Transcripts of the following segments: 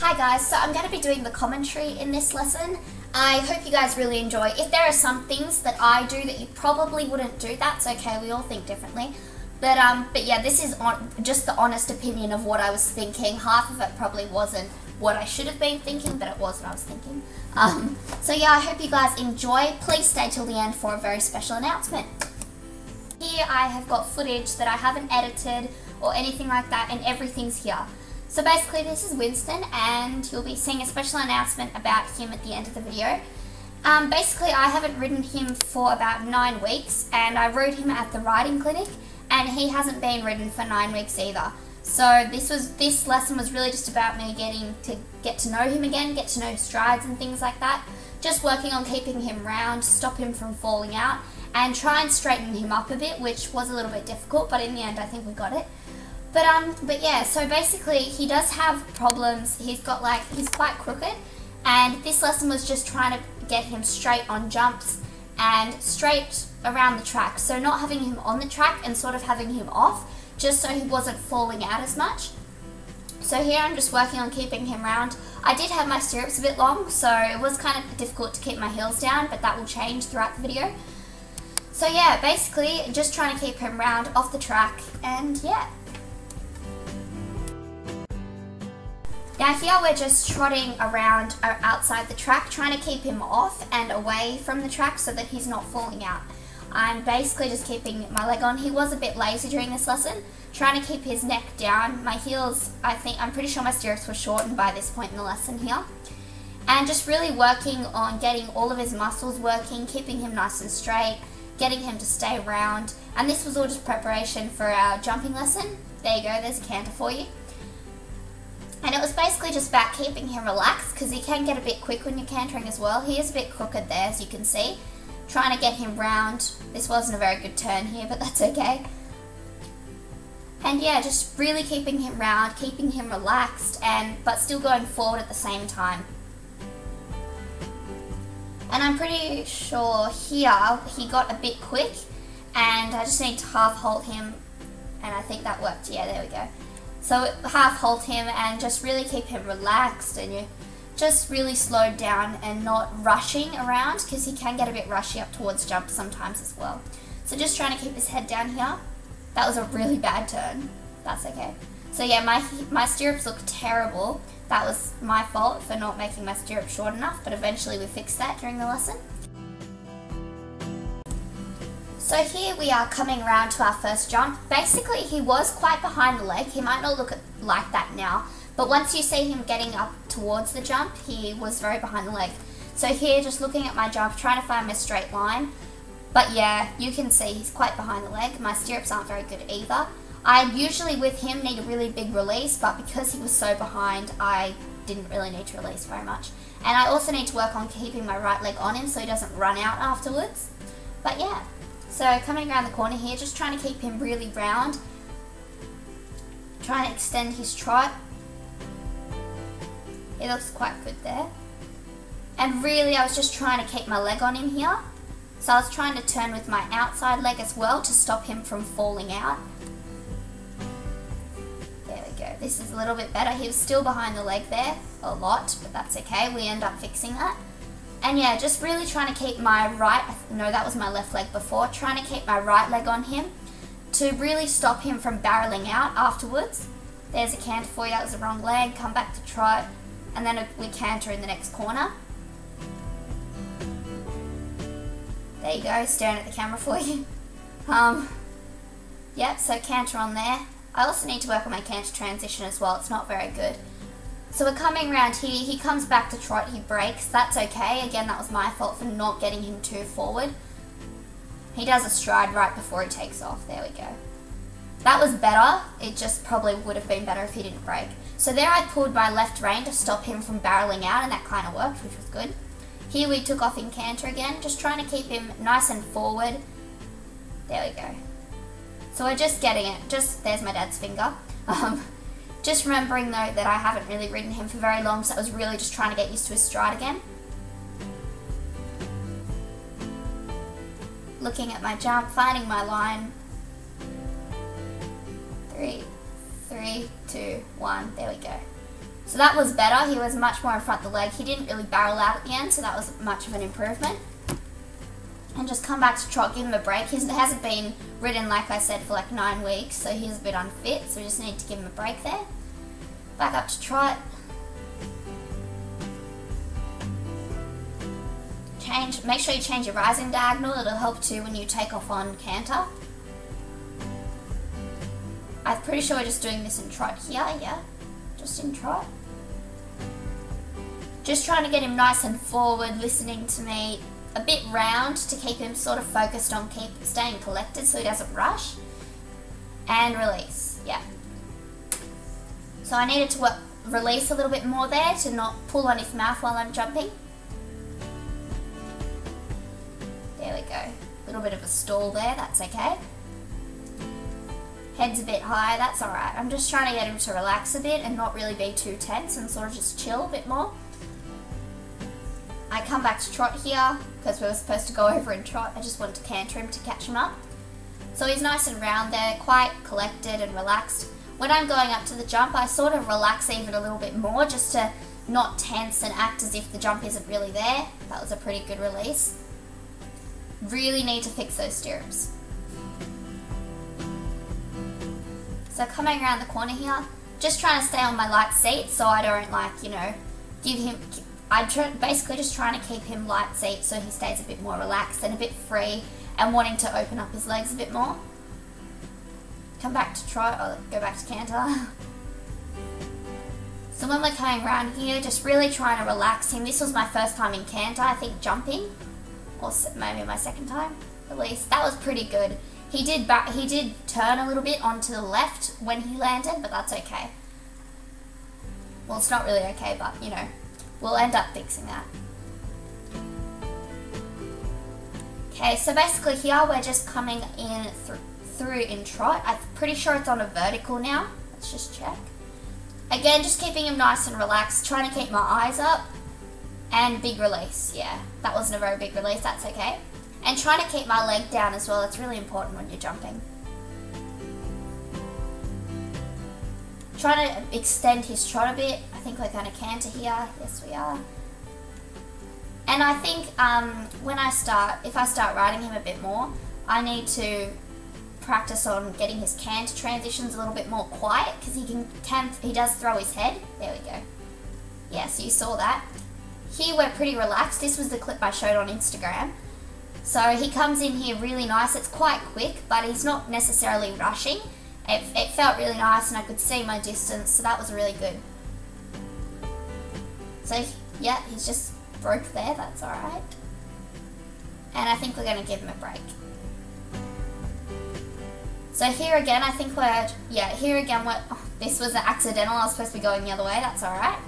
Hi guys, so I'm going to be doing the commentary in this lesson. I hope you guys really enjoy. If there are some things that I do that you probably wouldn't do, that's okay, we all think differently. But yeah, this is just the honest opinion of what I was thinking. Half of it probably wasn't what I should have been thinking, but it was what I was thinking. So yeah, I hope you guys enjoy. Please stay till the end for a very special announcement. Here I have got footage that I haven't edited or anything like that, and everything's here. So basically this is Winston, and you'll be seeing a special announcement about him at the end of the video. Basically I haven't ridden him for about 9 weeks, and I rode him at the riding clinic, and he hasn't been ridden for 9 weeks either. So this lesson was really just about me getting to get to know him again, get to know his strides and things like that. Just working on keeping him round, stop him from falling out, and try and straighten him up a bit, which was a little bit difficult, but in the end I think we got it. But yeah, so basically he does have problems. He's quite crooked, and this lesson was just trying to get him straight on jumps and straight around the track. So not having him on the track and sort of having him off, just so he wasn't falling out as much. So here I'm just working on keeping him round. I did have my stirrups a bit long, so it was kind of difficult to keep my heels down, but that will change throughout the video. So yeah, basically just trying to keep him round off the track, and yeah. Now here we're just trotting around outside the track, trying to keep him off and away from the track so that he's not falling out. I'm basically just keeping my leg on. He was a bit lazy during this lesson, trying to keep his neck down. My heels, I'm pretty sure my stirrups were shortened by this point in the lesson here. And just really working on getting all of his muscles working, keeping him nice and straight, getting him to stay round. And this was all just preparation for our jumping lesson. There you go, there's a canter for you. And it was basically just about keeping him relaxed, because he can get a bit quick when you're cantering as well. He is a bit crooked there, as you can see. Trying to get him round. This wasn't a very good turn here, but that's okay. And yeah, just really keeping him round, keeping him relaxed, but still going forward at the same time. And I'm pretty sure here he got a bit quick, and I just need to half halt him, and I think that worked. Yeah, there we go. So half halt him and just really keep him relaxed, and you just really slowed down and not rushing around, because he can get a bit rushy up towards jumps sometimes as well. So just trying to keep his head down here. That was a really bad turn. That's okay. So yeah, my stirrups look terrible. That was my fault for not making my stirrups short enough, but eventually we fixed that during the lesson. So here we are coming around to our first jump. Basically he was quite behind the leg. He might not look like that now, but once you see him getting up towards the jump, he was very behind the leg. So here, just looking at my jump, trying to find my straight line. But yeah, you can see he's quite behind the leg. My stirrups aren't very good either. I usually with him need a really big release, but because he was so behind, I didn't really need to release very much. And I also need to work on keeping my right leg on him so he doesn't run out afterwards. But yeah, so coming around the corner here, just trying to keep him really round. Trying to extend his trot. It looks quite good there. And really I was just trying to keep my leg on him here. So I was trying to turn with my outside leg as well to stop him from falling out. There we go. This is a little bit better. He was still behind the leg there a lot, but that's okay. We end up fixing that. And yeah, just really trying to keep my no, that was my left leg before. Trying to keep my right leg on him to really stop him from barreling out afterwards. There's a canter for you. That was the wrong leg. Come back to trot. And then we canter in the next corner. There you go, staring at the camera for you. Yep, so canter on there. I also need to work on my canter transition as well, it's not very good. So we're coming around here, he comes back to trot, he breaks, that's okay. Again, that was my fault for not getting him too forward. He does a stride right before he takes off, there we go. That was better, it just probably would have been better if he didn't break. So there I pulled my left rein to stop him from barreling out, and that kind of worked, which was good. Here we took off in canter again, just trying to keep him nice and forward. There we go. So we're just getting it, there's my dad's finger. Just remembering though that I haven't really ridden him for very long, so I was really just trying to get used to his stride again. Looking at my jump, finding my line. 3, 2, 1, there we go. So that was better. He was much more in front of the leg. He didn't really barrel out at the end, so that was much of an improvement. And just come back to trot, give him a break. He hasn't been ridden, like I said, for like 9 weeks, so he's a bit unfit, so we just need to give him a break there. Back up to trot. Make sure you change your rising diagonal. It'll help too when you take off on canter. I'm pretty sure we're just doing this in trot here, yeah. Just in trot. Just trying to get him nice and forward, listening to me. A bit round to keep him sort of focused on staying collected so he doesn't rush. And release, yeah. So I needed to release a little bit more there to not pull on his mouth while I'm jumping. There we go. A little bit of a stall there, that's okay. Head's a bit high, that's alright. I'm just trying to get him to relax a bit and not really be too tense and sort of just chill a bit more. I come back to trot here because we were supposed to go over in trot. I just wanted to canter him to catch him up. So he's nice and round there, quite collected and relaxed. When I'm going up to the jump, I sort of relax even a little bit more just to not tense and act as if the jump isn't really there. That was a pretty good release. Really need to fix those stirrups. So coming around the corner here, just trying to stay on my light seat so I don't give him... I'm basically just trying to keep him light seat so he stays a bit more relaxed and a bit free and wanting to open up his legs a bit more. Come back to trot, or go back to canter. So when we're coming around here, just really trying to relax him. This was my first time in canter, I think jumping, or maybe my second time at least. That was pretty good. He did turn a little bit onto the left when he landed, but that's okay. Well, it's not really okay, but we'll end up fixing that. Okay, so basically here we're just coming in through in trot. I'm pretty sure it's on a vertical now. Let's just check. Again, just keeping him nice and relaxed, trying to keep my eyes up. And big release, yeah. That wasn't a very big release, that's okay. And trying to keep my leg down as well. It's really important when you're jumping. Trying to extend his trot a bit. I think we're going to canter here. Yes, we are. And I think if I start riding him a bit more, I need to practice on getting his canter transitions a little bit more quiet because he does throw his head. There we go. Yeah, so you saw that. Here we're pretty relaxed. This was the clip I showed on Instagram. So he comes in here really nice. It's quite quick, but he's not necessarily rushing. It felt really nice and I could see my distance, so that was really good. So yeah, he's just broke there, that's alright. And I think we're going to give him a break. So here again, I think this was an accidental. I was supposed to be going the other way, that's alright.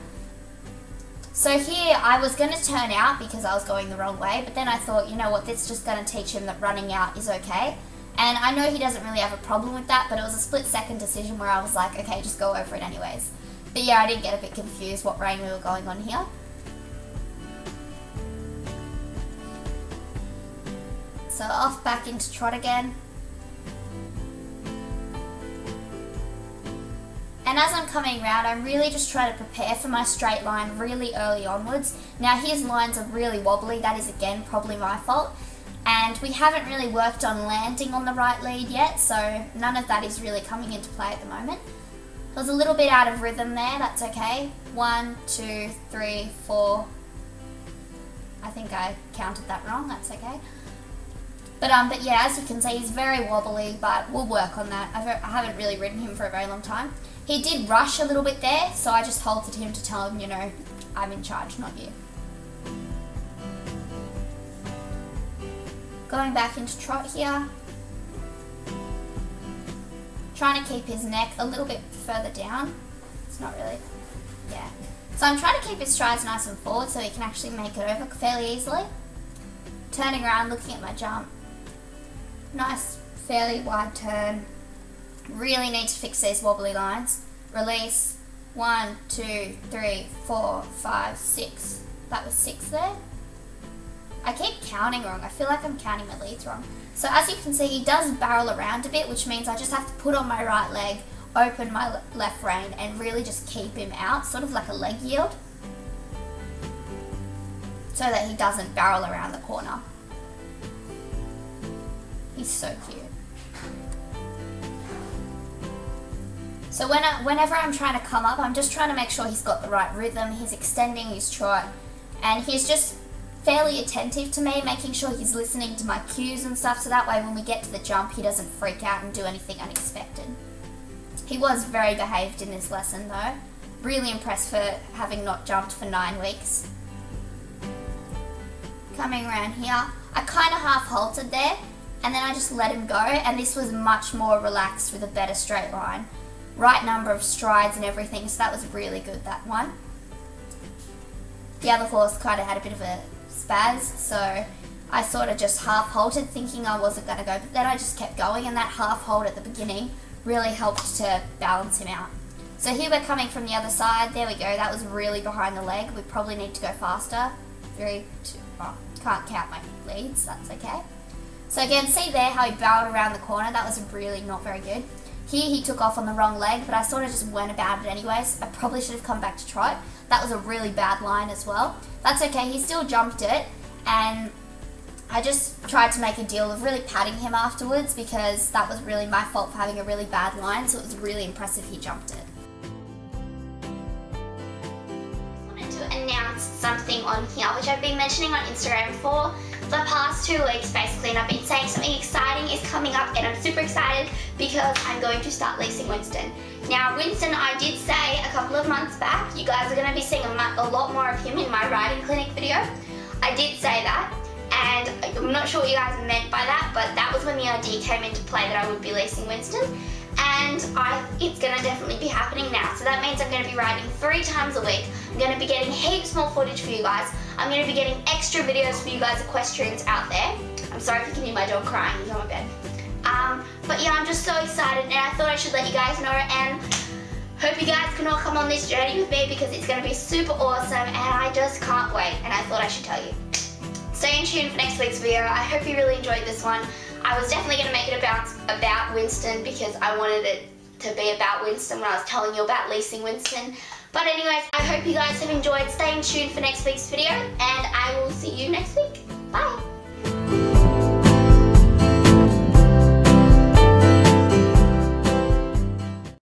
So here, I was going to turn out because I was going the wrong way, but then I thought, you know what, this is just going to teach him that running out is okay. And I know he doesn't really have a problem with that, but it was a split-second decision where I was like, okay, just go over it anyways. But yeah, I did get a bit confused what rein we were going on here. So off back into trot again. And as I'm coming round, I'm really just trying to prepare for my straight line really early onwards. Now his lines are really wobbly, that is again probably my fault. And we haven't really worked on landing on the right lead yet, so none of that is really coming into play at the moment. I was a little bit out of rhythm there, that's okay. 1, 2, 3, 4. I think I counted that wrong, that's okay. But yeah, as you can see, he's very wobbly, but we'll work on that. I haven't really ridden him for a very long time. He did rush a little bit there, so I just halted him to tell him, I'm in charge, not you. Going back into trot here. Trying to keep his neck a little bit further down. It's not really, yeah. So I'm trying to keep his strides nice and forward so he can actually make it over fairly easily. Turning around, looking at my jump. Nice, fairly wide turn. Really need to fix these wobbly lines. Release. 1, 2, 3, 4, 5, 6. That was 6 there. I keep counting wrong. I feel like I'm counting my leads wrong. So as you can see, he does barrel around a bit, which means I just have to put on my right leg, open my left rein and really just keep him out, sort of like a leg yield, so that he doesn't barrel around the corner. He's so cute. So whenever I'm trying to come up, I'm just trying to make sure he's got the right rhythm, he's extending his trot, and he's just fairly attentive to me, making sure he's listening to my cues and stuff, so that way when we get to the jump, he doesn't freak out and do anything unexpected. He was very behaved in this lesson though. Really impressed for having not jumped for 9 weeks. Coming around here, I kind of half halted there, and then I just let him go, and this was much more relaxed with a better straight line. Right number of strides and everything, so that was really good, that one. The other horse kind of had a bit of a spaz, so I sort of just half halted thinking I wasn't going to go, but then I just kept going, and that half hold at the beginning really helped to balance him out. So here we're coming from the other side, there we go, that was really behind the leg, we probably need to go faster. 3, 2, oh, can't count my leads, that's okay. So again, see there how he barreled around the corner, that was really not very good. Here he took off on the wrong leg, but I sort of just went about it anyways. I probably should have come back to trot. That was a really bad line as well. That's okay, he still jumped it, and I just tried to make a deal of really patting him afterwards, because that was really my fault for having a really bad line, so it was really impressive he jumped it. I wanted to announce something on here, which I've been mentioning on Instagram for the past 2 weeks basically, and I've been saying something exciting is coming up, and I'm super excited because I'm going to start leasing Winston. Now Winston, I did say a couple of months back, you guys are going to be seeing a lot more of him in my riding clinic video. I did say that, and I'm not sure what you guys meant by that, but that was when the idea came into play that I would be leasing Winston, and it's going to definitely be happening now. So that means I'm going to be riding 3 times a week. I'm going to be getting heaps more footage for you guys. I'm going to be getting extra videos for you guys, equestrians out there. I'm sorry if you can hear my dog crying, he's on my bed. But yeah, I'm just so excited, and I thought I should let you guys know, and hope you guys can all come on this journey with me, because it's going to be super awesome, and I just can't wait, and I thought I should tell you. Stay in tune for next week's video. I hope you really enjoyed this one. I was definitely going to make it about Winston, because I wanted it to be about Winston when I was telling you about leasing Winston. But anyways, I hope you guys have enjoyed. Stay in tune for next week's video, and I will see you next week. Bye!